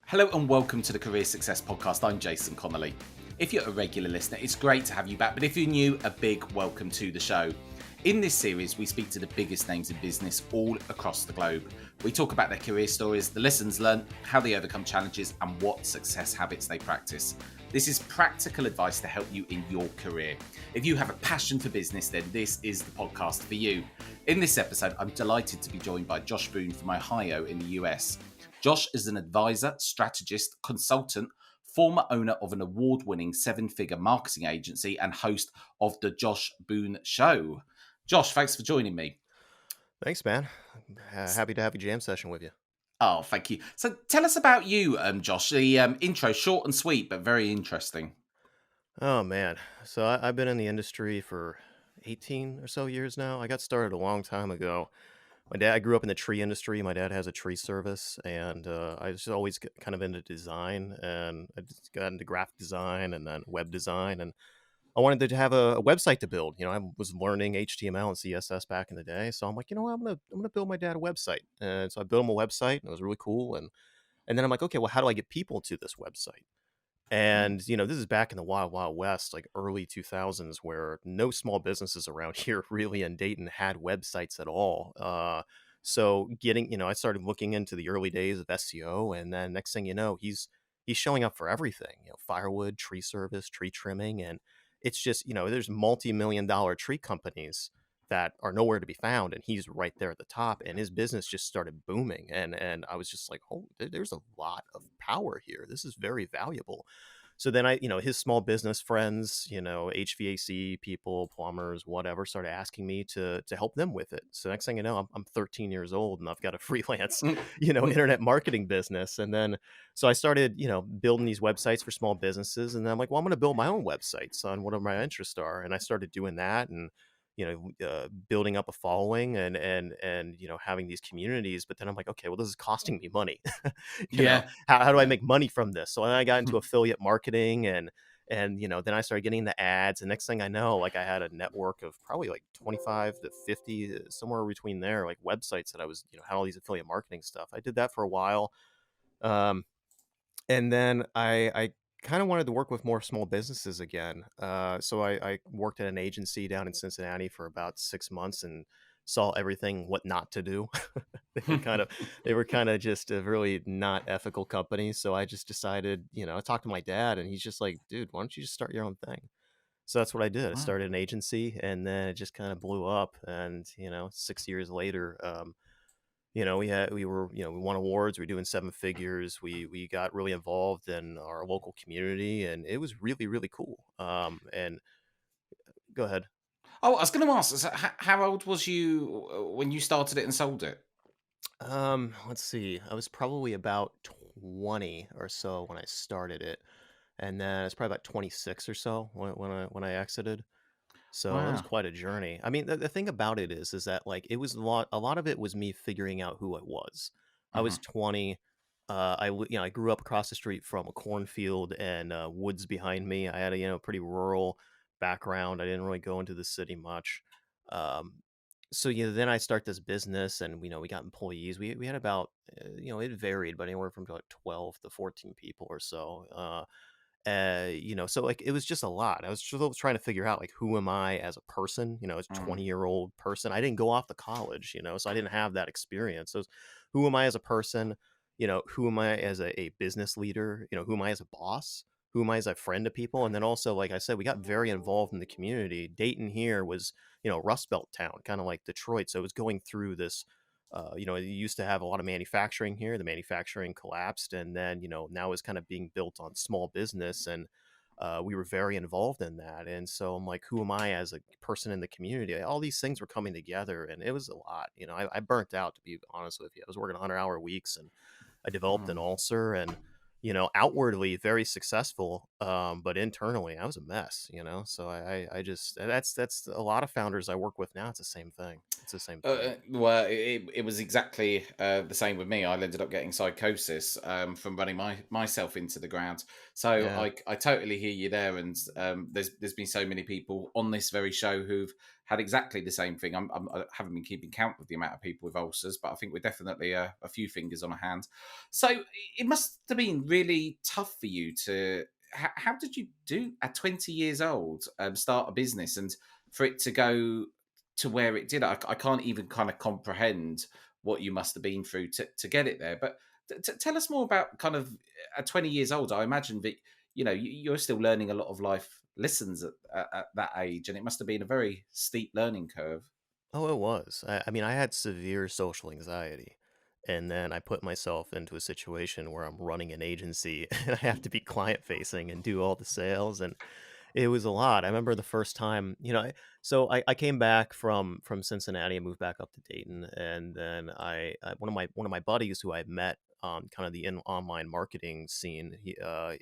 Hello and welcome to the Career Success Podcast. I'm Jason Connolly. If you're a regular listener, it's great to have you back, but if you're new, a big welcome to the show. In this series, we speak to the biggest names in business all across the globe. We talk about their career stories, the lessons learned, how they overcome challenges, and what success habits they practice. This is practical advice to help you in your career. If you have a passion for business, then this is the podcast for you. In this episode, I'm delighted to be joined by Josh Boone from Ohio in the US. Josh is an advisor, strategist, consultant, former owner of an award-winning seven-figure marketing agency, and host of the Josh Boone Show. Josh, thanks for joining me. Thanks, man. Happy to have a jam session with you. Oh, thank you. So tell us about you, Josh. The intro, short and sweet, but very interesting. Oh, man. So I've been in the industry for 18 or so years now. I got started a long time ago. I grew up in the tree industry. My dad has a tree service, and I was always kind of into design, and I just got into graphic design and then web design, and I wanted to have a website to build. I was learning HTML and CSS back in the day, so I'm like, what, I'm gonna build my dad a website, and so I built him a website, and it was really cool, and then I'm like, okay, well, how do I get people to this website? And, this is back in the wild, wild west, like early 2000s, where no small businesses around here really in Dayton had websites at all. So I started looking into the early days of SEO, and then next thing you know, he's showing up for everything, firewood, tree service, tree trimming. And it's just, there's multi-million-dollar tree companies that are nowhere to be found, and he's right there at the top, and his business just started booming. And I was just like, oh, there's a lot of power here. This is very valuable. So then his small business friends, HVAC people, plumbers, whatever, started asking me to help them with it. So next thing you know, I'm 13 years old and I've got a freelance, internet marketing business. And then, so I started, building these websites for small businesses. And then I'm like, well, I'm going to build my own websites on whatever my interests are. And I started doing that, and building up a following, and having these communities. But then I'm like, okay, well, this is costing me money. Yeah. How do I make money from this? So then I got into affiliate marketing, and then I started getting the ads, and next thing I know, like, I had a network of probably like 25 to 50, somewhere between there, like, websites that I was, had all these affiliate marketing stuff. I did that for a while. Um, and then I kind of wanted to work with more small businesses again. So I worked at an agency down in Cincinnati for about 6 months and saw everything what not to do. They were kind of just a really not ethical company. So I just decided, I talked to my dad, and he's just like, dude, why don't you just start your own thing? So that's what I did. I Wow. started an agency, and then it just kind of blew up. And 6 years later, we won awards. We were doing seven figures. We got really involved in our local community, and it was really, really cool. And go ahead. Oh, I was going to ask, so how old was you when you started it and sold it? Let's see. I was probably about 20 or so when I started it, and then it's probably about 26 or so when I exited. So it was Wow. quite a journey. I mean, the thing about it is that, like, it was a lot of it was me figuring out who I was. I Hmm. was 20. I grew up across the street from a cornfield and woods behind me. I had a pretty rural background. I didn't really go into the city much. Um, so then I start this business, and we got employees. We had about it varied, but anywhere from about 12 to 14 people or so. So, like, it was just a lot. I was still trying to figure out, like, who am I as a person, as a Mm. 20-year-old person. I didn't go off to college, so I didn't have that experience. So who am I as a person? Who am I as a business leader? Who am I as a boss? Who am I as a friend to people? And then also, like I said, we got very involved in the community. Dayton here was, Rust Belt town, kind of like Detroit. So it was going through this, it used to have a lot of manufacturing here. The manufacturing collapsed, and then now it's kind of being built on small business, and we were very involved in that. And so I'm like, who am I as a person in the community? All these things were coming together, and it was a lot. I burnt out, to be honest with you. I was working 100-hour weeks, and I developed an Mm. ulcer, and outwardly very successful, but internally I was a mess. So I just that's a lot of founders I work with now. It's the same thing. It's the same thing. Well, it was exactly the same with me. I ended up getting psychosis from running myself into the ground. So Yeah. I totally hear you there. And there's been so many people on this very show who've had exactly the same thing. I haven't been keeping count of the amount of people with ulcers, but I think we're definitely a few fingers on a hand. So it must have been really tough for you to. How did you do at 20 years old start a business and for it to go to where it did? I can't even kind of comprehend what you must have been through to get it there. But tell us more about kind of at 20 years old. I imagine that you're still learning a lot of life lessons at that age, and it must have been a very steep learning curve. Oh, it was. I mean, I had severe social anxiety. And then I put myself into a situation where I'm running an agency and I have to be client facing and do all the sales. And it was a lot. I remember the first time, I came back from Cincinnati and moved back up to Dayton. And then one of my buddies who I had met on kind of the online marketing scene,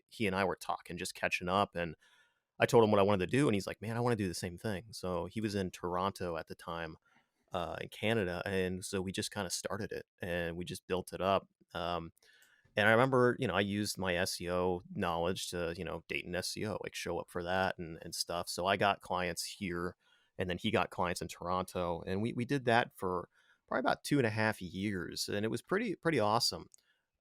he and I were talking, just catching up. And I told him what I wanted to do. And he's like, man, I want to do the same thing. So he was in Toronto at the time in Canada, and so we just kind of started it and we just built it up. And I remember, I used my SEO knowledge to, Dayton SEO, like show up for that and stuff. So I got clients here, and then he got clients in Toronto, and we did that for probably about 2.5 years, and it was pretty awesome.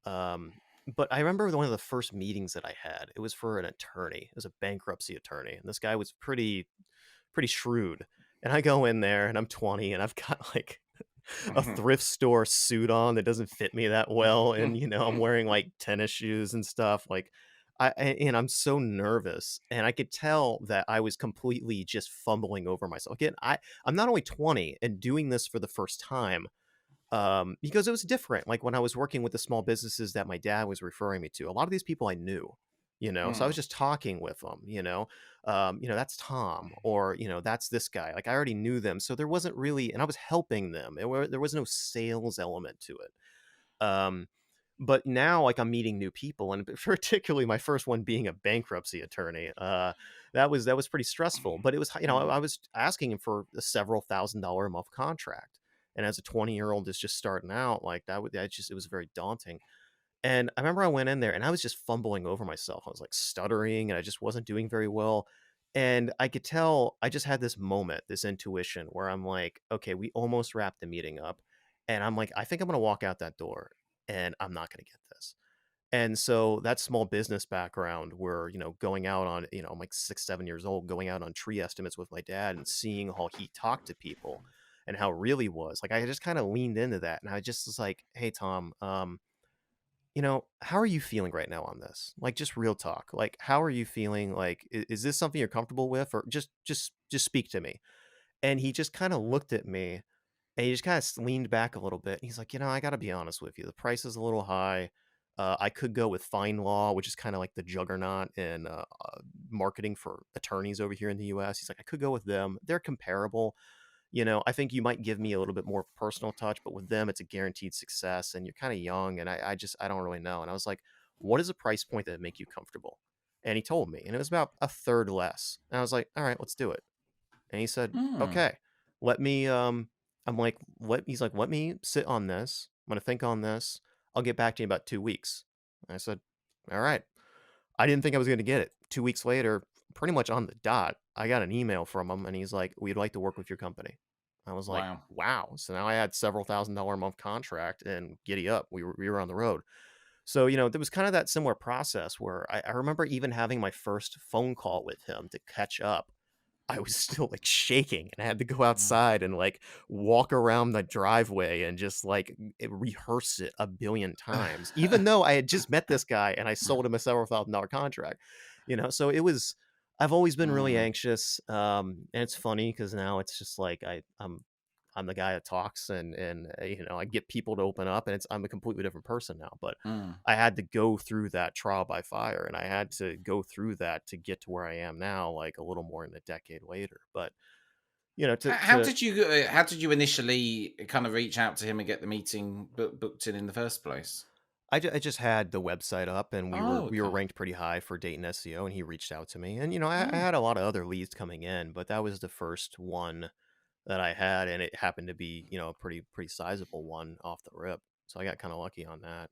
Um, but I remember one of the first meetings that I had. It was for an attorney. It was a bankruptcy attorney, and this guy was pretty shrewd. And I go in there and I'm 20 and I've got like a thrift store suit on that doesn't fit me that well. And, I'm wearing like tennis shoes and stuff. Like, and I'm so nervous. And I could tell that I was completely just fumbling over myself. Again, I'm not only 20 and doing this for the first time, because it was different. Like when I was working with the small businesses that my dad was referring me to, a lot of these people I knew, so I was just talking with them, that's Tom, or, that's this guy. Like I already knew them. So there wasn't really, and I was helping them. There was no sales element to it. Um, but now like I'm meeting new people, and particularly my first one being a bankruptcy attorney, that was pretty stressful. But it was, I was asking him for a several $1,000 a month contract, and as a 20-year-old is just starting out, like it was very daunting. And I remember I went in there and I was just fumbling over myself. I was like stuttering and I just wasn't doing very well. And I could tell I just had this moment, this intuition where I'm like, okay, we almost wrapped the meeting up. And I'm like, I think I'm going to walk out that door and I'm not going to get this. And so that small business background where, going out on, I'm like 6, 7 years old, going out on tree estimates with my dad and seeing how he talked to people and how real he was. Like I just kind of leaned into that. And I just was like, hey, Tom, how are you feeling right now on this? Like, just real talk. Like, how are you feeling? Like, is this something you're comfortable with, or just speak to me? And he just kind of looked at me, and he just kind of leaned back a little bit. He's like, I got to be honest with you. The price is a little high. I could go with Fine Law, which is kind of like the juggernaut in marketing for attorneys over here in the U.S. He's like, I could go with them. They're comparable. I think you might give me a little bit more personal touch, but with them, it's a guaranteed success. And you're kind of young, and I don't really know. And I was like, what is a price point that would make you comfortable? And he told me, and it was about a third less. And I was like, all right, let's do it. And he said, Mm. okay, let me. I'm like, he's like, let me sit on this. I'm gonna think on this. I'll get back to you in about 2 weeks. And I said, all right. I didn't think I was going to get it. 2 weeks later, pretty much on the dot, I got an email from him and he's like, we'd like to work with your company. I was like, Wow. wow. So now I had several $1,000 a month contract and giddy up. We were on the road. So, there was kind of that similar process where I remember even having my first phone call with him to catch up. I was still like shaking and I had to go Mm. outside and like walk around the driveway and just like rehearse it a billion times, even though I had just met this guy and I sold him a several $1,000 contract, so I've always been really Mm. anxious. And it's funny because now it's just like I'm the guy that talks and I get people to open up and I'm a completely different person now, but Mm. I had to go through that trial by fire and I had to go through that to get to where I am now, like a little more than a decade later. But, to How did you initially kind of reach out to him and get the meeting booked in the first place? I just had the website up and we were Oh, we were okay. ranked pretty high for Dayton SEO and he reached out to me and I Oh. had a lot of other leads coming in, but that was the first one that I had and it happened to be, a pretty sizable one off the rip. So I got kind of lucky on that.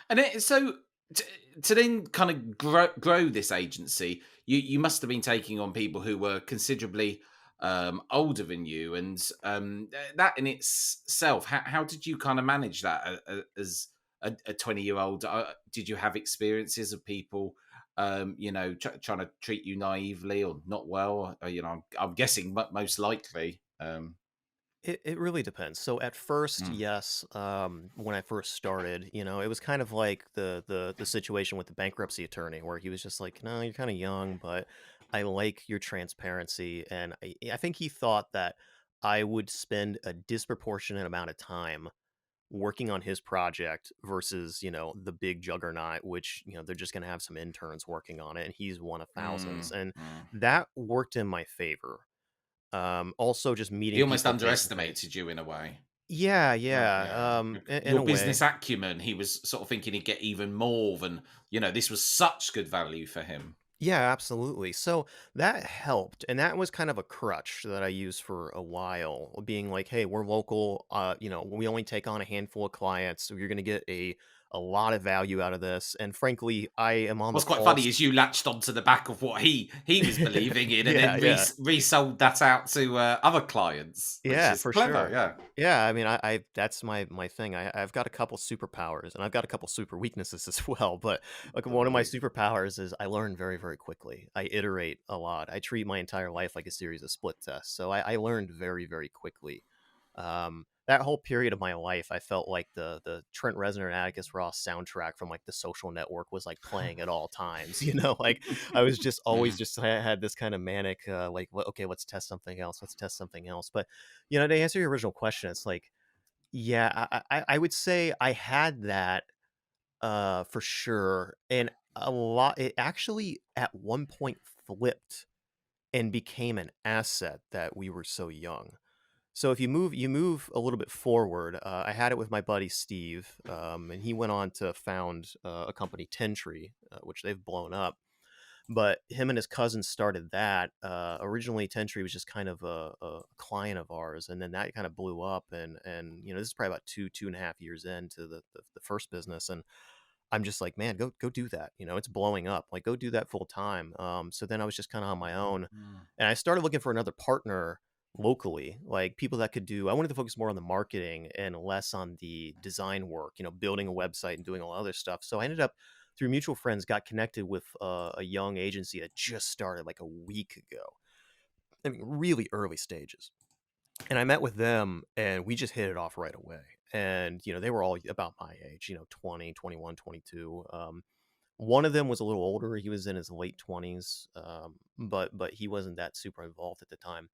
And so to, to then kind of grow this agency, you must have been taking on people who were considerably older than you, and that in itself, how did you kind of manage that as a 20-year-old? Did you have experiences of people, trying to treat you naively or not well? I'm guessing most likely. It really depends. So at first, Mm, yes, when I first started, it was kind of like the situation with the bankruptcy attorney where he was just like, "No, you're kind of young, but I like your transparency." And I think he thought that I would spend a disproportionate amount of time working on his project versus, the big juggernaut, which, they're just going to have some interns working on it, and he's one of thousands. mm, And mm. that worked in my favor. Also just He meeting almost people face to face. underestimated you in a way. Yeah, Right, yeah. yeah, in Your a business way. acumen, he was sort of thinking he'd get even more than, this was such good value for him. Yeah, absolutely. So that helped, and that was kind of a crutch that I used for a while, being like, "Hey, we're local. We only take on a handful of clients, so you're going to get a lot of value out of this." And frankly, I am on the What's quite funny pulse. is you latched onto the back of what he was believing in, and Yeah, then yeah. resold that out to other clients, which Yeah, is for clever. sure. Yeah. Yeah, I mean, I that's my thing. I've got a couple superpowers, and I've got a couple super weaknesses as well. But like one of my Absolutely. superpowers is I learn very, very quickly. I iterate a lot. I treat my entire life like a series of split tests. So I learned very, very quickly. That whole period of my life, I felt like the Trent Reznor and Atticus Ross soundtrack from like The Social Network was like playing at all times. Like I was just always just I had this kind of manic, like, okay, let's test something else. Let's test something else. But to answer your original question, it's like, yeah, I would say I had that for sure, and a lot. It actually at one point flipped and became an asset that we were so young. So if you move a little bit forward, I had it with my buddy Steve, and he went on to found a company, Ten Tree, which they've blown up. But him and his cousin started that. Originally, Ten Tree was just kind of a client of ours, and then that kind of blew up. And this is probably about 2.5 years into the first business, and I'm just like, man, go do that. It's blowing up. Like, go do that full time. So then I was just kind of on my own, Mm. and I started looking for another partner locally, like people that could do. I wanted to focus more on the marketing and less on the design work. Building a website and doing all other stuff. So I ended up through mutual friends got connected with a young agency that just started like a week ago. I mean, really early stages. And I met with them and we just hit it off right away. And, they were all about my age, 20, 21, 22. One of them was a little older. He was in his late 20s, but he wasn't that super involved at the time.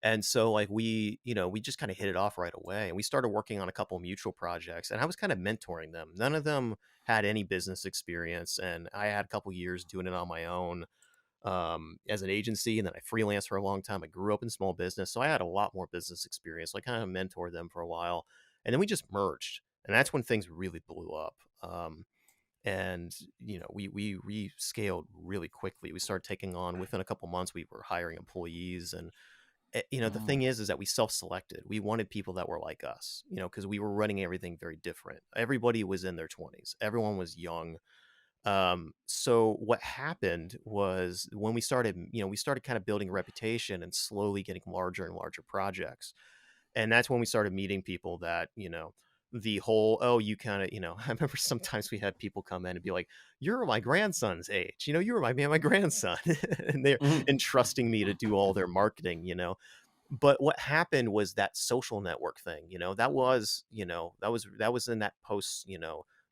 And so like we just kind of hit it off right away. And we started working on a couple mutual projects and I was kind of mentoring them. None of them had any business experience and I had a couple years doing it on my own as an agency, and then I freelanced for a long time. I grew up in small business, so I had a lot more business experience. So I kind of mentored them for a while, and then we just merged, and that's when things really blew up. And we scaled really quickly. We started taking on within a couple months. We were hiring employees, and the thing Mm. is that we self-selected. We wanted people that were like us, because we were running everything very different. Everybody was in their 20s. Everyone was young. So what happened was when we started kind of building a reputation and slowly getting larger and larger projects. And that's when we started meeting people that, the whole, oh, you kind of, I remember sometimes we had people come in and be like, you're my grandson's age, you remind me of my grandson. And they're Mhm. entrusting me to do all their marketing, but what happened was that social network thing, that was in that post,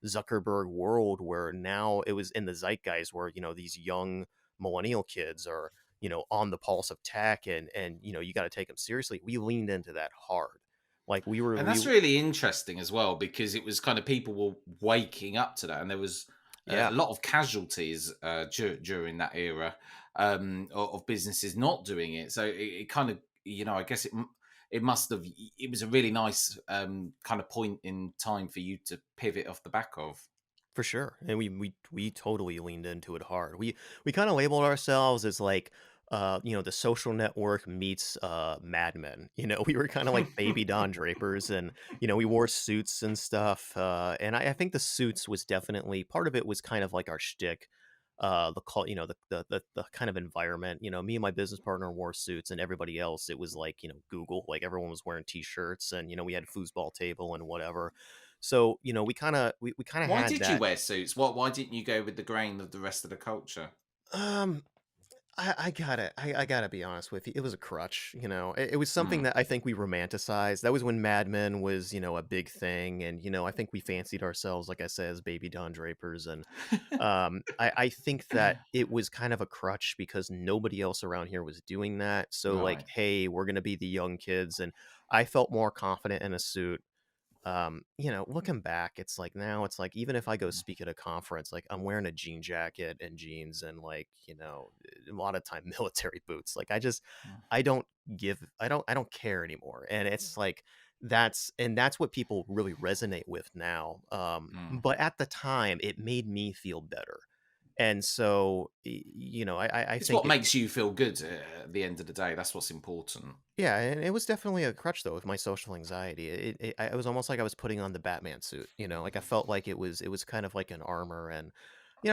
Zuckerberg world where now it was in the zeitgeist where, these young millennial kids are, on the pulse of tech and you got to take them seriously. We leaned into that hard. Like And that's really interesting as well because it was kind of people were waking up to that, and there was a yeah, lot of casualties during that era of businesses not doing it. So it kind of, I guess it must have. It was a really nice kind of point in time for you to pivot off the back of. for sure. And we totally leaned into it hard. We kind of labeled ourselves as like the social network meets Mad Men. We were kind of like baby Don Drapers and we wore suits and stuff. And I think the suits was definitely part of it was kind of like our shtick. the kind of environment. Me and my business partner wore suits, and everybody else, it was like, Google, like everyone was wearing t-shirts, and we had a foosball table and whatever. So we kind of Why had did you that. wear suits? Why didn't you go with the grain of the rest of the culture? um I gotta be honest with you. It was a crutch. It was something Mm. that I think we romanticized. That was when Mad Men was, a big thing, and I think we fancied ourselves, like I said, as baby Don Drapers, and I think that it was kind of a crutch because nobody else around here was doing that. So like, Right. hey, we're gonna be the young kids, and I felt more confident in a suit. Looking back, it's like now it's like even if I go speak at a conference, like I'm wearing a jean jacket and jeans and like, a lot of time military boots. Like Mm. I don't I don't care anymore. And it's like that's what people really resonate with now. Mm. But at the time it made me feel better. And so I It's think what it. makes you feel good at the end of the day. That's what's important. Yeah, and it was definitely a crutch though with my social anxiety. It was almost like I was putting on the Batman suit. Like I felt like it was kind of like an armor, and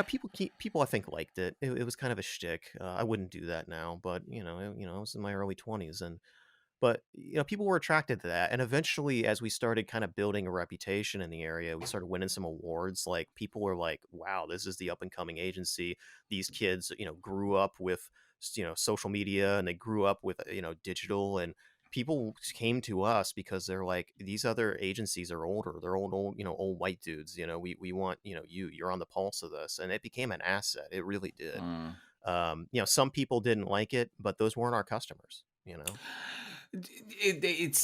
people I think liked it. It was kind of a shtick. I wouldn't do that now, but I was in my early 20s, and but, people were attracted to that, and eventually, as we started kind of building a reputation in the area, we started winning some awards, like, people were like, "Wow, this is the up and coming agency." These kids, grew up with, social media, and they grew up with, digital, and people came to us because they're like, "These other agencies are older. They're old white dudes, we want, you're on the pulse of this," and it became an asset. It really did. Mm. Some people didn't like it, but those weren't our customers.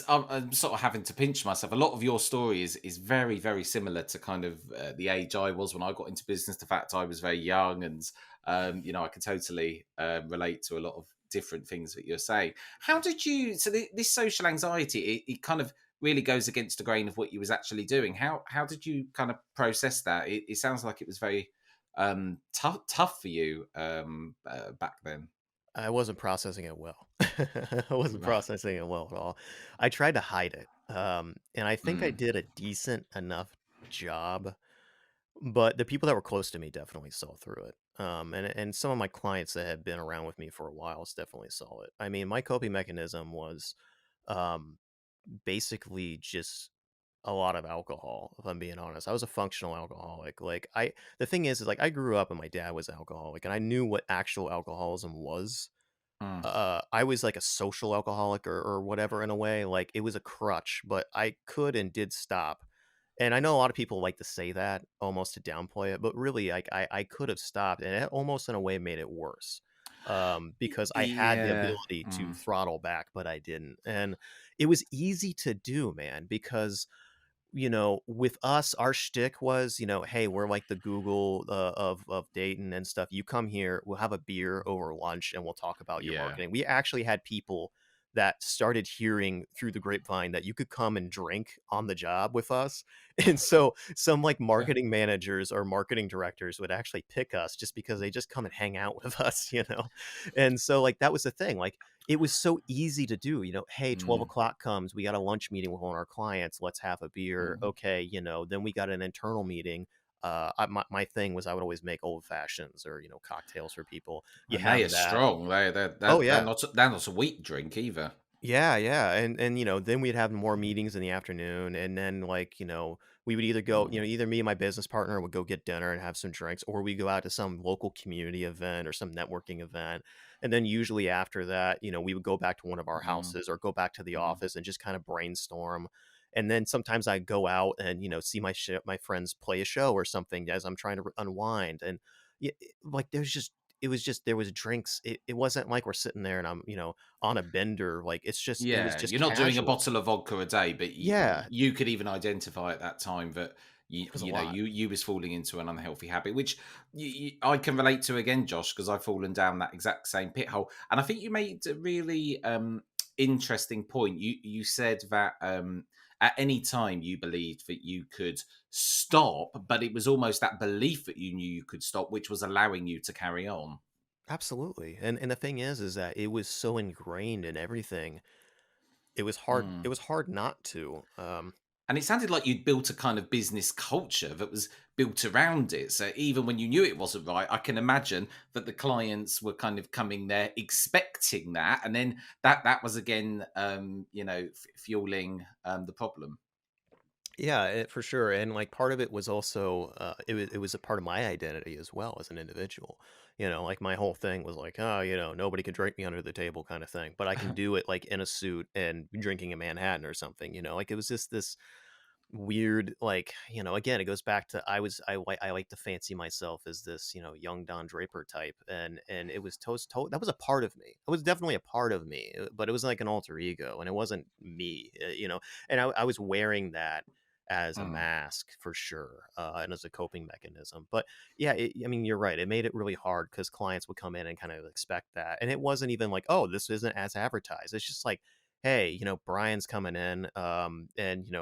I'm sort of having to pinch myself. A lot of your story is very very similar to kind of the age I was when I got into business. The fact I was very young, and I can totally relate to a lot of different things that you're saying. How did you? So this social anxiety, it kind of really goes against the grain of what you was actually doing. How did you kind of process that? It sounds like it was very tough for you back then. I wasn't processing it well. I wasn't Right. processing it well at all. I tried to hide it, and I think I Mm, did a decent enough job, but the people that were close to me definitely saw through it. And some of my clients that had been around with me for a while definitely saw it. I mean, my coping mechanism was, um, basically just a lot of alcohol, if I'm being honest. I was a functional alcoholic. The thing is like I grew up and my dad was alcoholic, and I knew what actual alcoholism was. mm. I was like a social alcoholic or whatever in a way. Like it was a crutch, but I could and did stop. And I know a lot of people like to say that almost to downplay it, but really, like I could have stopped, and it almost in a way made it worse, because I had the Yeah. ability to Mm. throttle back, but I didn't, and it was easy to do, man, because with us, our shtick was, hey, we're like the Google of Dayton and stuff. You come here, we'll have a beer over lunch, and we'll talk about your Yeah. marketing. We actually had people that started hearing through the grapevine that you could come and drink on the job with us. And so some like Yeah. marketing managers or marketing directors would actually pick us just because they just come and hang out with us. And so like that was the thing. Like it was so easy to do, hey, 12 Mm. o'clock comes, we got a lunch meeting with one of our clients, let's have a beer. Mhm. Okay, then we got an internal meeting. My thing was I would always make old fashions or cocktails for people. You And they have are that. strong. Oh They're yeah. not a weak drink either. Yeah, yeah, and then we'd have more meetings in the afternoon, and then like we would either go, Mm. either me and my business partner would go get dinner and have some drinks, or we go out to some local community event or some networking event, and then usually after that, we would go back to one of our Mm. houses or go back to the Mm. office and just kind of brainstorm, and then sometimes I go out and see my friends play a show or something as I'm trying to unwind, and like it was just there was drinks. It wasn't like we're sitting there and I'm on a bender. Like it was Yeah, just you're not doing a casual. bottle of vodka a day, but Yeah, you could even identify at that time that you it was a you know lot. you was falling into an unhealthy habit, which I can relate to again, Josh, because I've fallen down that exact same pit hole. And I think you made a really interesting point. You said that at any time you believed that you could stop, but it was almost that belief that you knew you could stop, which was allowing you to carry on. Absolutely. And the thing is that it was so ingrained in everything. It was hard. Mm. It was hard not to. And it sounded like you'd built a kind of business culture that was built around it. So even when you knew it wasn't right, I can imagine that the clients were kind of coming there expecting that, and then that was again, fueling the problem. Yeah, for sure. And like part of it was also it was a part of my identity as well as an individual. Like my whole thing was like, oh, nobody can drink me under the table kind of thing, but I can do it like in a suit and drinking a Manhattan or something. Like it was just this weird, like, again, it goes back to I like to fancy myself as this, young Don Draper type, and it was that was a part of me. It was definitely a part of me, but it was like an alter ego, and it wasn't me, and I was wearing that as a Mm, mask for sure, and as a coping mechanism. But yeah, I mean, you're right. It made it really hard because clients would come in and kind of expect that, and it wasn't even like, oh, this isn't as advertised. It's just like, hey, Brian's coming in, and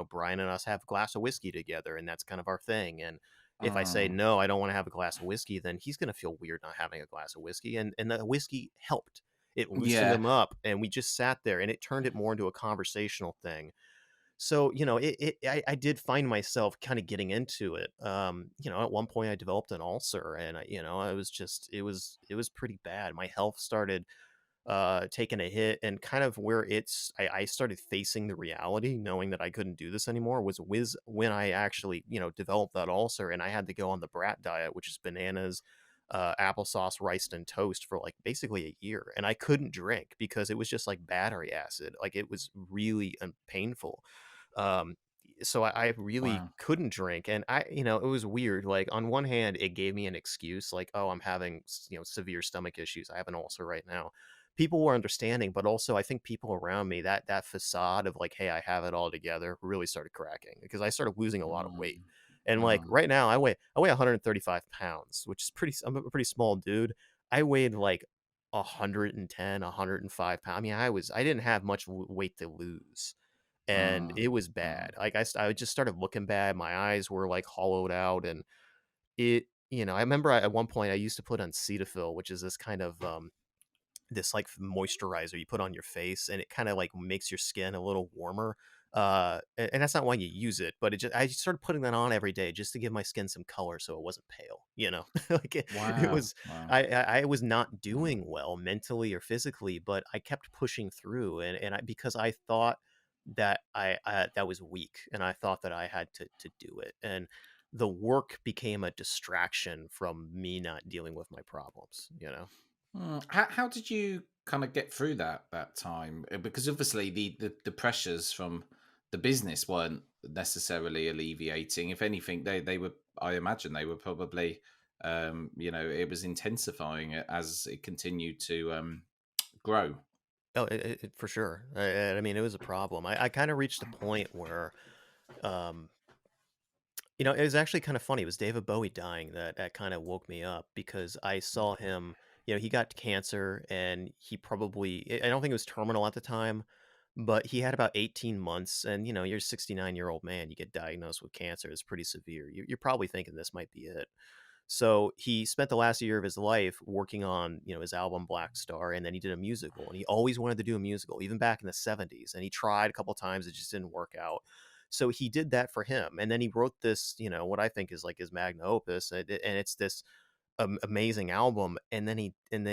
Brian and us have a glass of whiskey together, and that's kind of our thing. And if I say mm, no, I don't want to have a glass of whiskey, then he's going to feel weird not having a glass of whiskey, and the whiskey helped. It loosened yeah, him up, and we just sat there, and it turned it more into a conversational thing. So I did find myself kind of getting into it. At one point I developed an ulcer, and I was just it was pretty bad. My health started taking a hit, and kind of where I started facing the reality, knowing that I couldn't do this anymore, was when I actually developed that ulcer, and I had to go on the brat diet, which is bananas, applesauce, rice, and toast for like basically a year, and I couldn't drink because it was just like battery acid. Like it was really painful. um so I really wow, couldn't drink, and it was weird. Like on one hand, it gave me an excuse, like, oh, I'm having severe stomach issues, I have an ulcer right now. People were understanding, but also I think people around me, that facade of like, hey, I have it all together, really started cracking because I started losing a lot of weight. mm, And like mm, right now, I weigh 135 pounds, which is pretty. I'm a pretty small dude. I weighed like 110, 105 pounds. I mean, I didn't have much weight to lose, and mm, it was mm, bad. Like I just started looking bad. My eyes were like hollowed out, and I remember at one point I used to put on Cetaphil, which is this kind of this like moisturizer you put on your face, and it kind of like makes your skin a little warmer. And that's not why you use it, but I just started putting that on every day just to give my skin some color so it wasn't pale. Like it wow, was. wow, I was not doing well mentally or physically, but I kept pushing through, because I thought that that was weak, and I thought that I had to do it, and the work became a distraction from me not dealing with my problems. How did you kind of get through that time? Because obviously the pressures from the business weren't necessarily alleviating. If anything, they were. I imagine they were probably, it was intensifying it as it continued to grow. Oh, for sure. I mean, it was a problem. I kind of reached a point where, um, it was actually kind of funny. It was David Bowie dying that kind of woke me up because I saw him. He got cancer, and he probably, I don't think it was terminal at the time, but he had about 18 months. And, you're a 69-year-old man, you get diagnosed with cancer. It's pretty severe. You're probably thinking this might be it. So he spent the last year of his life working on, his album Black Star, and then he did a musical, and he always wanted to do a musical, even back in the 70s. And he tried a couple times, it just didn't work out. So he did that for him, and then he wrote this, what I think is like his magnum opus, and it's this amazing album. And then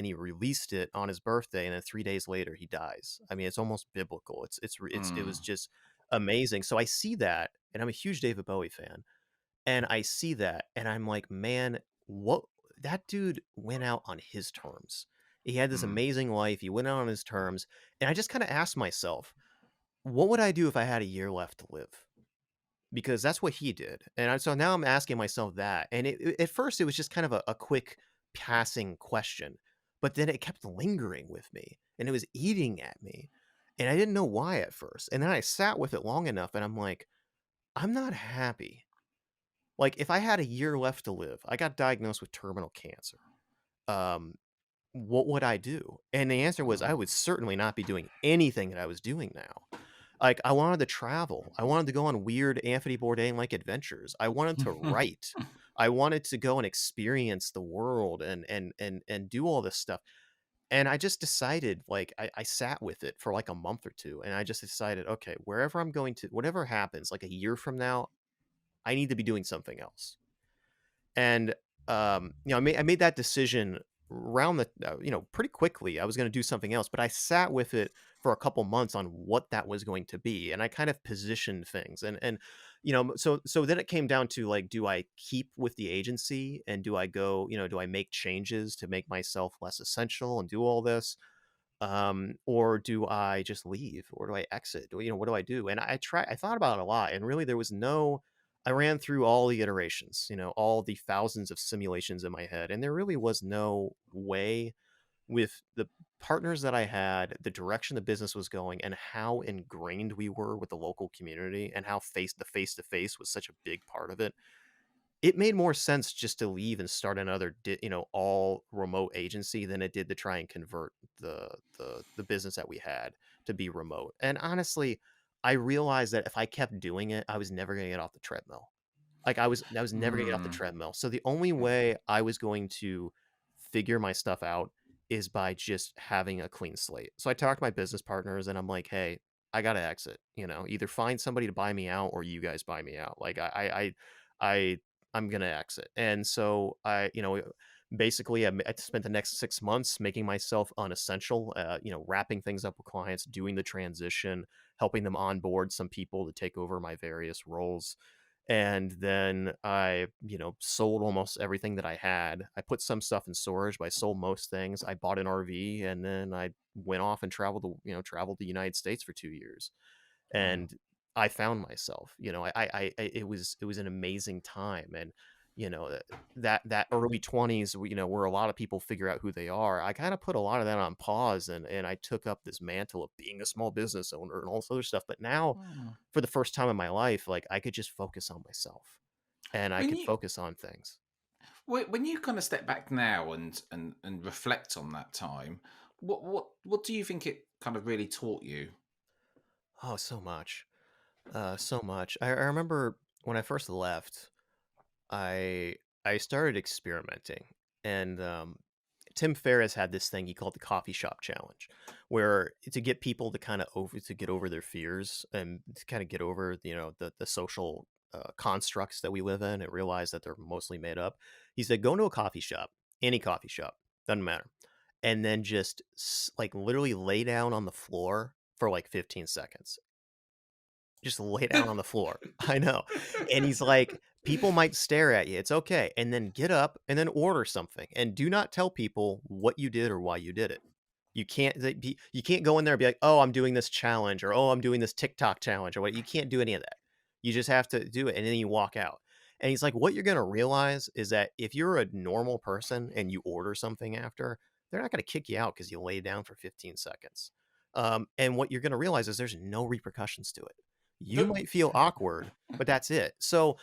he released it on his birthday, and then 3 days later he dies. I mean, it's almost biblical. It was Mm, just amazing. So I see that, and I'm a huge David Bowie fan, and I see that, and I'm like, man, what that dude went out on his terms. He had this mm, amazing life. He went out on his terms. And I just kind of asked myself, what would I do if I had a year left to live? Because that's what he did. So now I'm asking myself that. And at first, it was just kind of a quick passing question, but then it kept lingering with me, and it was eating at me. And I didn't know why at first. And then I sat with it long enough, and I'm like, I'm not happy. Like, if I had a year left to live, I got diagnosed with terminal cancer. Um, what would I do? And the answer was I mm. would certainly not be doing anything that I was doing now. Like, I wanted to travel. I wanted to go on weird Anthony Bourdain-like adventures. I wanted to write. I wanted to go and experience the world and do all this stuff. And I just decided, like, I sat with it for like a month or two, and I just decided, okay, wherever I'm going to, whatever happens, like a year from now, I need to be doing something else. And, I made that decision around pretty quickly. I was going to do something else, but I sat with it for a couple months on what that was going to be. And I kind of positioned things so then it came down to like, do I keep with the agency and do I go, do I make changes to make myself less essential and do all this? Or do I just leave or do I exit? What do I do? And I thought about it a lot and really there was no, I ran through all the iterations, all the thousands of simulations in my head. And there really was no way with the partners that I had, the direction the business was going and how ingrained we were with the local community and how face to face was such a big part of it. It made more sense just to leave and start another all remote agency than it did to try and convert the business that we had to be remote. And honestly, I realized that if I kept doing it, I was never gonna get off the treadmill. Like, I was never gonna get off the Mm. treadmill. So the only way I was going to figure my stuff out is by just having a clean slate. So I talked to my business partners and I'm like, "Hey, I gotta exit, either find somebody to buy me out or you guys buy me out. Like I I'm gonna exit." And so basically I spent the next 6 months making myself unessential, wrapping things up with clients, doing the transition, helping them onboard some people to take over my various roles. And then I, sold almost everything that I had. I put some stuff in storage, but I sold most things. I bought an RV and then I went off and traveled the United States for 2 years. Wow. And I found myself, it was an amazing time. And, that early 20s, where a lot of people figure out who they are, I kind of put a lot of that on pause and I took up this mantle of being a small business owner and all this other stuff. But now Mm. for the first time in my life, like I could just focus on myself and I When could you focus on things. when you kind of step back now and reflect on that time, what do you think it kind of really taught you? Oh, so much. So much. I remember when I first left, I I started experimenting and Tim Ferriss had this thing he called the coffee shop challenge, where to get people to get over their fears and to kind of get over the social constructs that we live in and realize that they're mostly made up. He said, go into a coffee shop, any coffee shop, doesn't matter, and then just like literally lay down on the floor for like 15 seconds, just lay down on the floor. I know. And he's like, "People might stare at you. It's okay. And then get up and then order something. And do not tell people what you did or why you did it. You can't go in there and be like, "Oh, I'm doing this challenge," or "Oh, I'm doing this TikTok challenge," or what. You can't do any of that. You just have to do it and then you walk out. And he's like, "What you're going to realize is that if you're a normal person and you order something after, they're not going to kick you out because you lay down for 15 seconds. And what you're going to realize is there's no repercussions to it. You The- might feel awkward, but that's it." So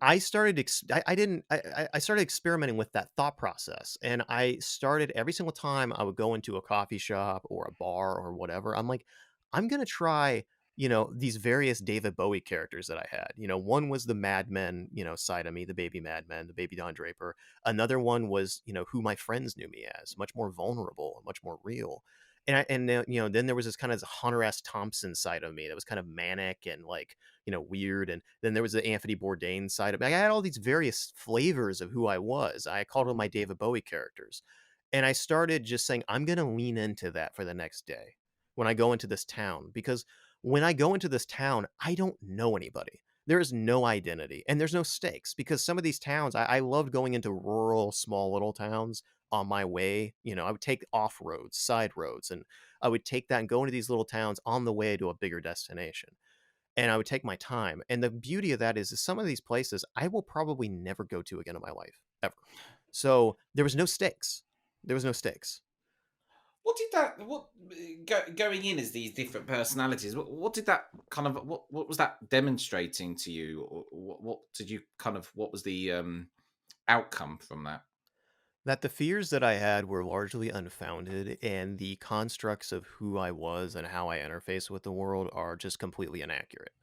I started experimenting with that thought process, and I started every single time I would go into a coffee shop or a bar or whatever, I'm like, "I'm gonna try, these various David Bowie characters that I had." One was the Mad Men, side of me, the baby Mad Men, the baby Don Draper. Another one was, who my friends knew me as, much more vulnerable and much more real. Then there was this kind of Hunter S. Thompson side of me that was kind of manic and like, weird. And then there was the Anthony Bourdain side of me. I had all these various flavors of who I was. I called them my David Bowie characters. And I started just saying, I'm going to lean into that for the next day when I go into this town. Because when I go into this town, I don't know anybody. There is no identity and there's no stakes because some of these towns, I loved going into rural, small little towns on my way. I would take off roads, side roads, and I would take that and go into these little towns on the way to a bigger destination. And I would take my time. And the beauty of that is some of these places I will probably never go to again in my life, ever. So there was no stakes. There was no stakes. what did that going in as these different personalities? What did that kind of what was that demonstrating to you? Or what did you kind of what was the outcome from that? That the fears that I had were largely unfounded, and the constructs of who I was and how I interface with the world are just completely inaccurate.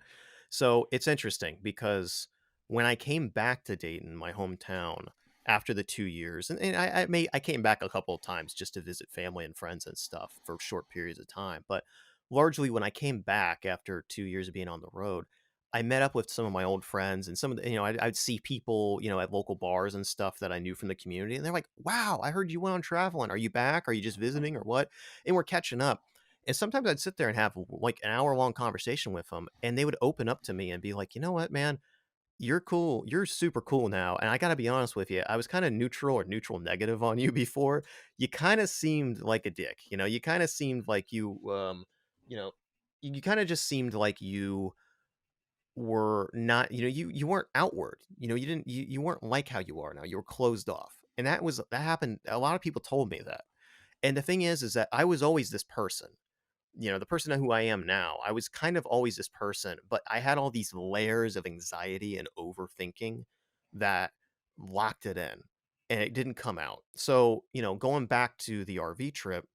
So it's interesting because when I came back to Dayton, my hometown, after the 2 years. And I came back a couple of times just to visit family and friends and stuff for short periods of time. But largely when I came back after 2 years of being on the road, I met up with some of my old friends and some of the, I'd see people, at local bars and stuff that I knew from the community. And they're like, wow, I heard you went on traveling. Are you back? Are you just visiting or what? And we're catching up. And sometimes I'd sit there and have like an hour long conversation with them, and they would open up to me and be like, you know what, man, you're cool. You're super cool now. And I got to be honest with you. I was kind of neutral or neutral negative on you before. You kind of seemed like a dick. You kind of seemed like you know, you kind of just seemed like you were not, you weren't outward. You weren't like how you are now. You were closed off. And that happened. A lot of people told me that. And the thing is that I was always this person, the person who I am now. I was kind of always this person, but I had all these layers of anxiety and overthinking that locked it in, and it didn't come out. So, going back to the RV trip,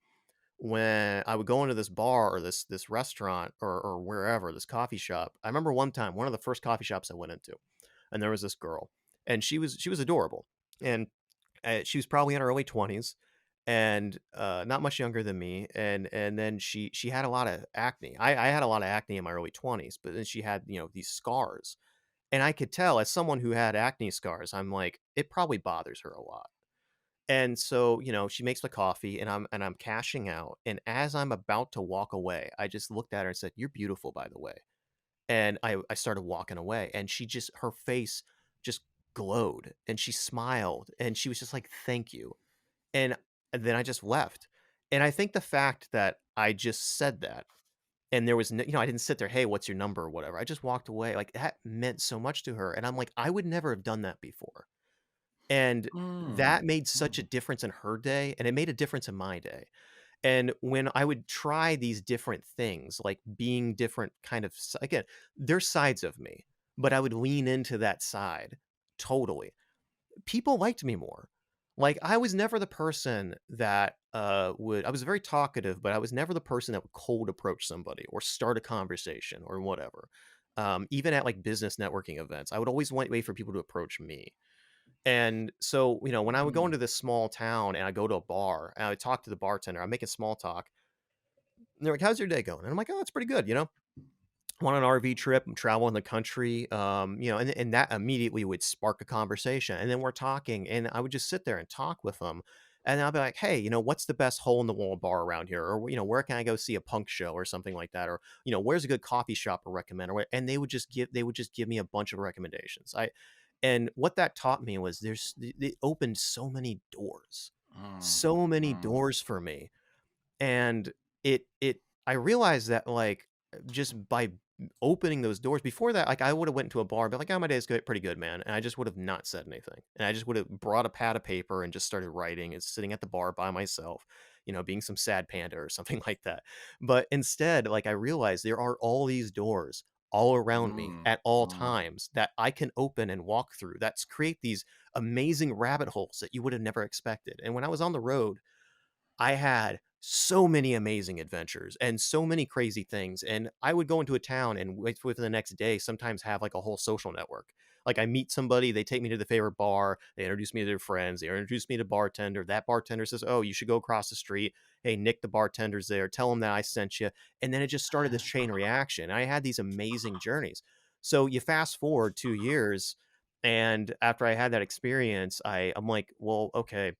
when I would go into this bar or this restaurant or wherever, this coffee shop, I remember one time, one of the first coffee shops I went into, and there was this girl, and she was adorable, and she was probably in her early 20s, and not much younger than me, and then she had a lot of acne. I had a lot of acne in my early 20s, but then she had, these scars, and I could tell as someone who had acne scars, I'm like, it probably bothers her a lot. And so, she makes my coffee, and I'm cashing out, and as I'm about to walk away, I just looked at her and said, "You're beautiful, by the way." And I started walking away, and her face just glowed, and she smiled, and she was just like, "Thank you." And then I just left. And I think the fact that I just said that, and there was no, I didn't sit there, "Hey, what's your number?" or whatever. I just walked away. Like, that meant so much to her. And I'm like, I would never have done that before. And that Mm, made such a mm. difference in her day, and it made a difference in my day. And when I would try these different things, like being different kind of, again, there's sides of me, but I would lean into that side totally. People liked me more. Like, I was never the person that I was very talkative, but I was never the person that would cold approach somebody or start a conversation or whatever. Even at like business networking events, I would always wait for people to approach me. And so, when I would go Mm. into this small town and I go to a bar and I would talk to the bartender, I'm making small talk. And they're like, "How's your day going?" And I'm like, "Oh, it's pretty good. On an RV trip, I'm traveling the country, and that immediately would spark a conversation. And then we're talking, and I would just sit there and talk with them. And I'll be like, "Hey, what's the best hole in the wall bar around here? Or, where can I go see a punk show or something like that? Or, where's a good coffee shop to recommend?" Or what, and they would just give me a bunch of recommendations. And what that taught me was it opened Mm, so many mm, doors for me. And I realized that, like, just by opening those doors before that, like, I would have went to a bar and be like, "Oh, my day's good, pretty good, man." And I just would have not said anything. And I just would have brought a pad of paper and just started writing and sitting at the bar by myself, being some sad panda or something like that. But instead, like, I realized there are all these doors all around me mm, at all mm. times that I can open and walk through. That's create these amazing rabbit holes that you would have never expected. And when I was on the road, I had so many amazing adventures and so many crazy things. And I would go into a town and within the next day, sometimes have like a whole social network. Like, I meet somebody, they take me to the favorite bar, they introduce me to their friends, they introduce me to bartender. That bartender says, "Oh, you should go across the street. Hey, Nick, the bartender's there. Tell him that I sent you." And then it just started this chain reaction. I had these amazing journeys. So you fast forward 2 years, and after I had that experience, I'm like, well, okay,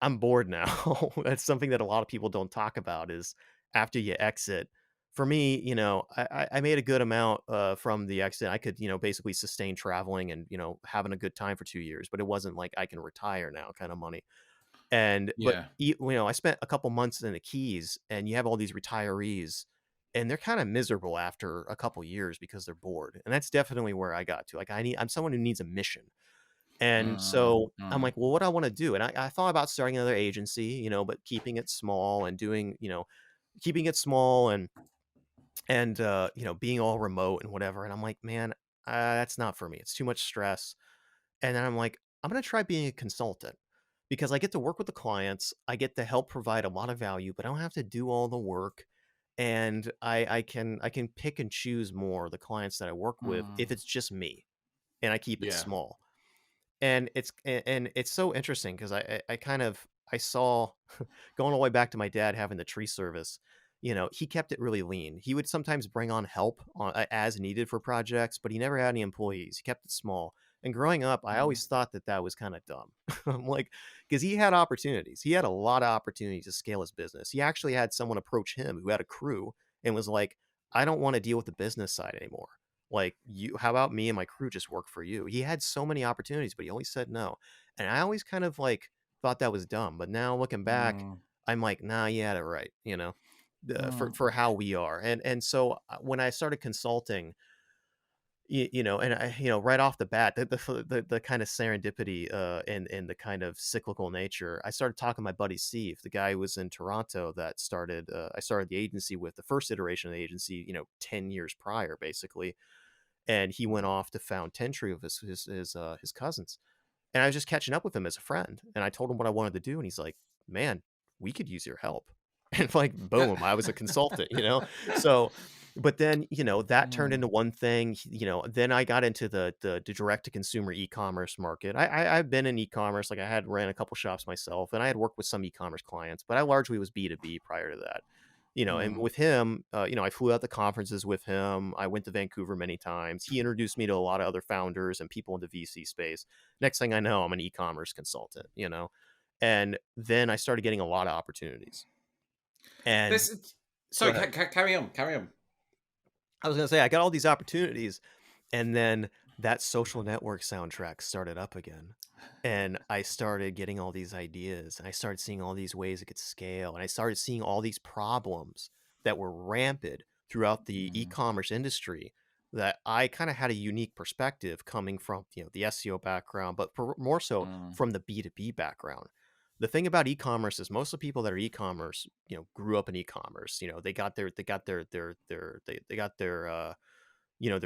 I'm bored now. That's something that a lot of people don't talk about is after you exit. For me, I made a good amount from the exit. I could, basically sustain traveling and, having a good time for 2 years, but it wasn't like I can retire now kind of money. But, Yeah. I spent a couple months in the Keys, and you have all these retirees, and they're kind of miserable after a couple years because they're bored. And that's definitely where I got to. Like, I'm someone who needs a mission. And Mm, so I'm mm. like, well, what do I want to do? And I thought about starting another agency, but keeping it small and doing, keeping it small and being all remote and whatever. And I'm like, man, that's not for me. It's too much stress. And then I'm like, I'm gonna try being a consultant because I get to work with the clients. I get to help provide a lot of value, but I don't have to do all the work. And I can pick and choose more the clients that I work with if Mm. it's just me and I keep it Yeah. small. and it's so interesting because I kind of I saw going all the way back to my dad having the tree service. He kept it really lean. He would sometimes bring on help as needed for projects, but he never had any employees. He kept it small. And growing up, I Mm, always thought that that was kind of dumb. I'm like, because he had opportunities. He had a lot of opportunities to scale his business. He actually had someone approach him who had a crew and was like, I don't want to deal with the business side anymore. Like, how about me and my crew just work for you? He had so many opportunities, but he always said no. And I always kind of like thought that was dumb. But now looking back, mm, I'm like, nah, you had it right, mm. for how we are. And so when I started consulting, and I, right off the bat, the kind of serendipity, and the kind of cyclical nature, I started talking to my buddy Steve, the guy who was in Toronto that I started the agency with the first iteration of the agency, 10 years prior, basically. And he went off to found Tentry with his cousins. And I was just catching up with him as a friend, and I told him what I wanted to do, and he's like, "Man, we could use your help." And like, Yeah. boom, I was a consultant. So, but then, that turned Mm, into one thing. Then I got into the direct to consumer e-commerce market. I've been in e-commerce, like I had ran a couple shops myself, and I had worked with some e-commerce clients, but I largely was B2B prior to that. And mm, with him, I flew out to conferences with him. I went to Vancouver many times. He introduced me to a lot of other founders and people in the VC space. Next thing I know, I'm an e-commerce consultant. And then I started getting a lot of opportunities. And There's go sorry, ahead. carry on, carry on. I was gonna say I got all these opportunities, and then that social network soundtrack started up again. And I started getting all these ideas, and I started seeing all these ways it could scale, and I started seeing all these problems that were rampant throughout the Mm, e-commerce industry that I kind of had a unique perspective coming from, the SEO background, but more so mm, from the B2B background. The thing about e-commerce is most of the people that are e-commerce, grew up in e-commerce. They got their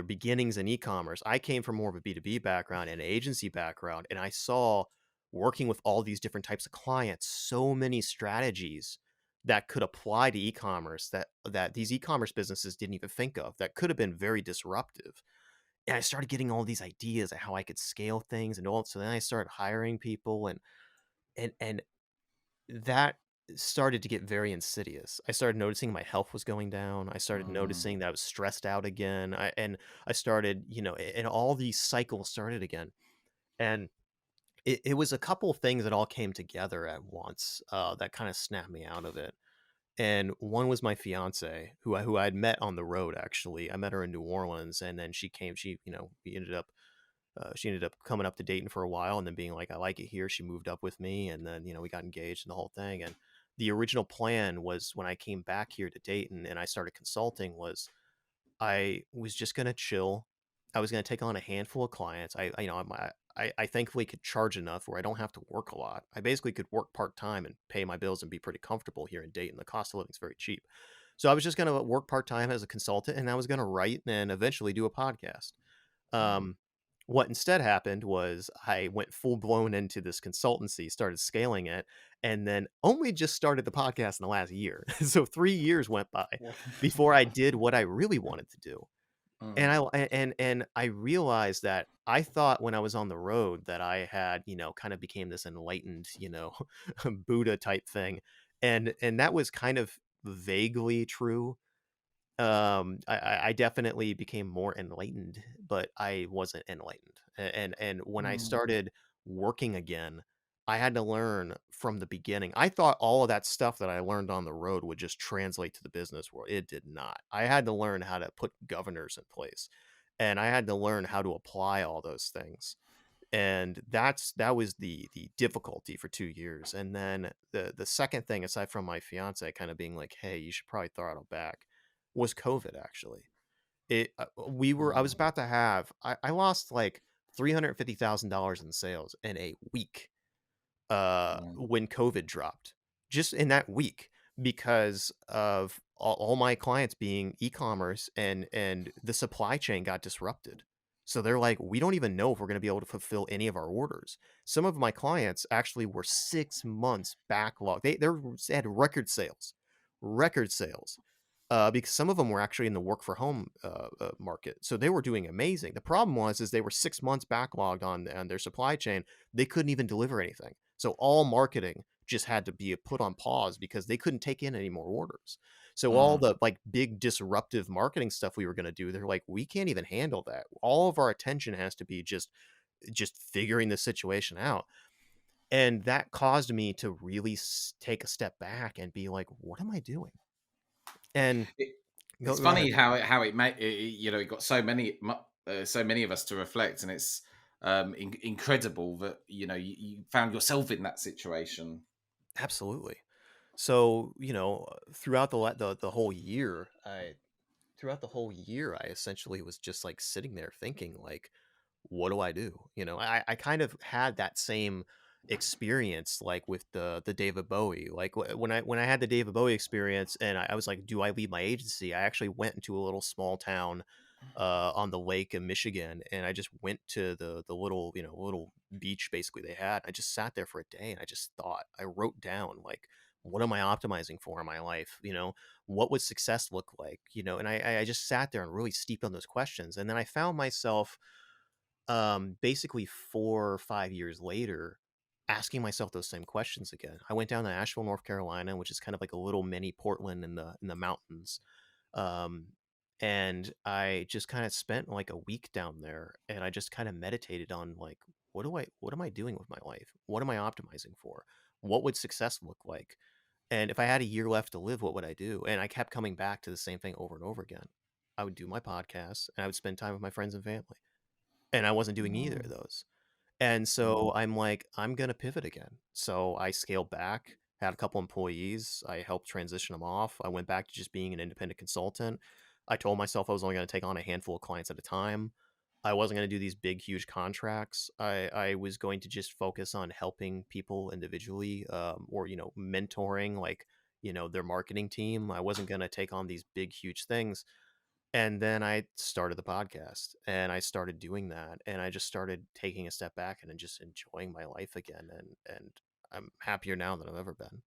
beginnings in e-commerce. I came from more of a B2B background and an agency background, and I saw working with all these different types of clients, so many strategies that could apply to e-commerce that these e-commerce businesses didn't even think of that could have been very disruptive. And I started getting all these ideas of how I could scale things and all. So then I started hiring people and that started to get very insidious. I started noticing my health was going down. I started mm, noticing that I was stressed out again. I started, and all these cycles started again. And it was a couple of things that all came together at once that kind of snapped me out of it. And one was my fiance, who I had met on the road. Actually, I met her in New Orleans, and then she came. She ended up coming up to Dayton for a while and then being like, I like it here. She moved up with me, and then, we got engaged and the whole thing. And the original plan was when I came back here to Dayton and I started consulting was I was just going to chill. I was going to take on a handful of clients. I thankfully could charge enough where I don't have to work a lot. I basically could work part time and pay my bills and be pretty comfortable here in Dayton. The cost of living is very cheap. So I was just going to work part time as a consultant, and I was going to write and eventually do a podcast. mm, Um, what instead happened was I went full blown into this consultancy, started scaling it, and then only just started the podcast in the last year. So 3 years went by Well, before I did what I really wanted to do. And mm, I realized that I thought when I was on the road that I had, kind of became this enlightened, Buddha type thing. And that was kind of vaguely true. I definitely became more enlightened, but I wasn't enlightened. And when I mm, started working again, I had to learn from the beginning. I thought all of that stuff that I learned on the road would just translate to the business world. It did not. I had to learn how to put governors in place, and I had to learn how to apply all those things. And that was the difficulty for 2 years. And then the second thing, aside from my fiance kind of being like, hey, you should probably throttle back, was COVID. Actually, I was mm, about to have I lost like $350,000 in sales in a week mm, when COVID dropped, just in that week, because of all my clients being e-commerce, and the supply chain got disrupted. So they're like, we don't even know if we're going to be able to fulfill any of our orders. Some of my clients actually were 6 months backlog. They had record sales, because some of them were actually in the work for home market, so they were doing amazing. The problem is they were 6 months backlogged on their supply chain. They couldn't even deliver anything, so all marketing just had to be put on pause because they couldn't take in any more orders. So all Mm. the like big disruptive marketing stuff we were going to do, they're like, we can't even handle that. All of our attention has to be just figuring the situation out. And that caused me to really take a step back and be like, what am I doing? And It, go, it's go ahead. funny how it made it got so many of us to reflect, and it's incredible that you found yourself in that situation. Absolutely. So, throughout the whole year, I essentially was just like sitting there thinking like, what do I do? I kind of had that same experience like with the David Bowie. Like when I had the David Bowie experience and I was like, do I leave my agency? I actually went into a little small town on the lake in Michigan, and I just went to the little little beach basically they had. I just sat there for a day and I just thought. I wrote down like, what am I optimizing for in my life? What would success look like? And I just sat there and really steeped on those questions, and then I found myself basically 4 or 5 years later asking myself those same questions again. I went down to Asheville, North Carolina, which is kind of like a little mini Portland in the mountains. um and I just kind of spent like a week down there, and I just kind of meditated on like, what am I doing with my life? What am I optimizing for? What would success look like? And if I had a year left to live, what would I do? And I kept coming back to the same thing over and over again. I would do my podcast and I would spend time with my friends and family, and I wasn't doing either of Mm. those. And Mm. so I'm like, I'm gonna pivot again. So I scaled back, had a couple employees, I helped transition them off. I went back to just being an independent consultant. I told myself I was only gonna take on a handful of clients at a time. I wasn't gonna do these big, huge contracts. I was going to just focus on helping people individually, or mentoring like their marketing team. I wasn't gonna take on these big, huge things. And then I started the podcast and I started doing that, and I just started taking a step back and then just enjoying my life again, and I'm happier now than I've ever been,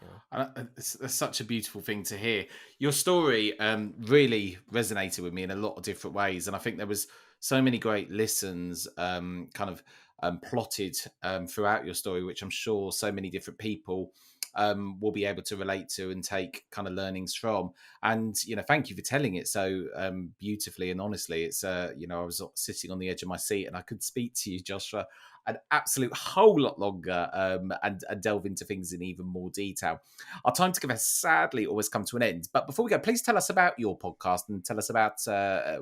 you know. It's such a beautiful thing to hear. Your story really resonated with me in a lot of different ways, and I think there was so many great lessons kind of plotted throughout your story, which I'm sure so many different people will be able to relate to and take kind of learnings from. And thank you for telling it so beautifully and honestly. It's I was sitting on the edge of my seat and I could speak to you, Joshua, an absolute whole lot longer and delve into things in even more detail. Our time together has sadly always come to an end. But before we go, please tell us about your podcast and tell us about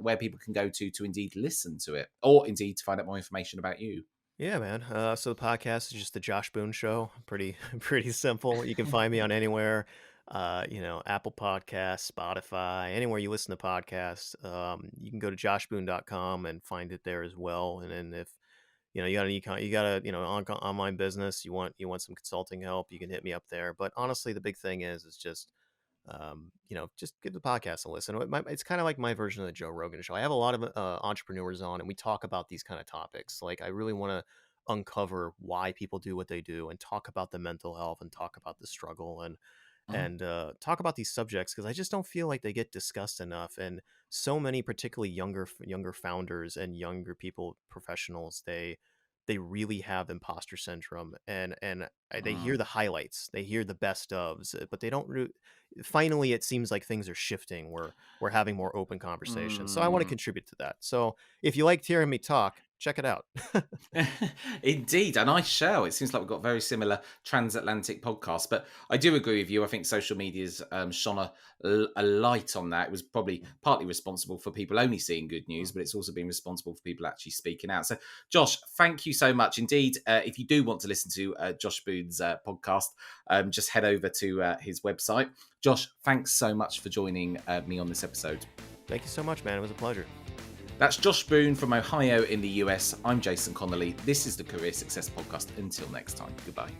where people can go to indeed listen to it, or indeed to find out more information about you. Yeah, man. So the podcast is just the Josh Boone Show. Pretty pretty simple. You can find me on anywhere. Apple Podcasts, Spotify, anywhere you listen to podcasts. You can go to joshboone.com and find it there as well. And then if you got a online business, you want some consulting help, you can hit me up there. But honestly, the big thing is just just give the podcast a listen. It's kind of like my version of the Joe Rogan show. I have a lot of entrepreneurs on, and we talk about these kind of topics. Like, I really want to uncover why people do what they do, and talk about the mental health, and talk about the struggle, and Mhm. talk about these subjects, because I just don't feel like they get discussed enough. And so many, particularly younger founders and younger people, professionals, they really have imposter syndrome, and they hear Mm. the highlights, they hear the best ofs, but they don't. Finally, it seems like things are shifting. We're having more open conversations, so I want to Mm. contribute to that. So if you liked hearing me talk, check it out. Indeed, and I shall. It seems like we've got very similar transatlantic podcasts, but I do agree with you. I think social media's shone a light on that. It was probably partly responsible for people only seeing good news, but it's also been responsible for people actually speaking out. So, Josh, thank you so much indeed. If you do want to listen to Josh Boone's podcast, just head over to his website. Josh, thanks so much for joining me on this episode. Thank you so much, man. It was a pleasure. That's Josh Boone from Ohio in the US. I'm Jason Connolly. This is the Career Success Podcast. Until next time, goodbye.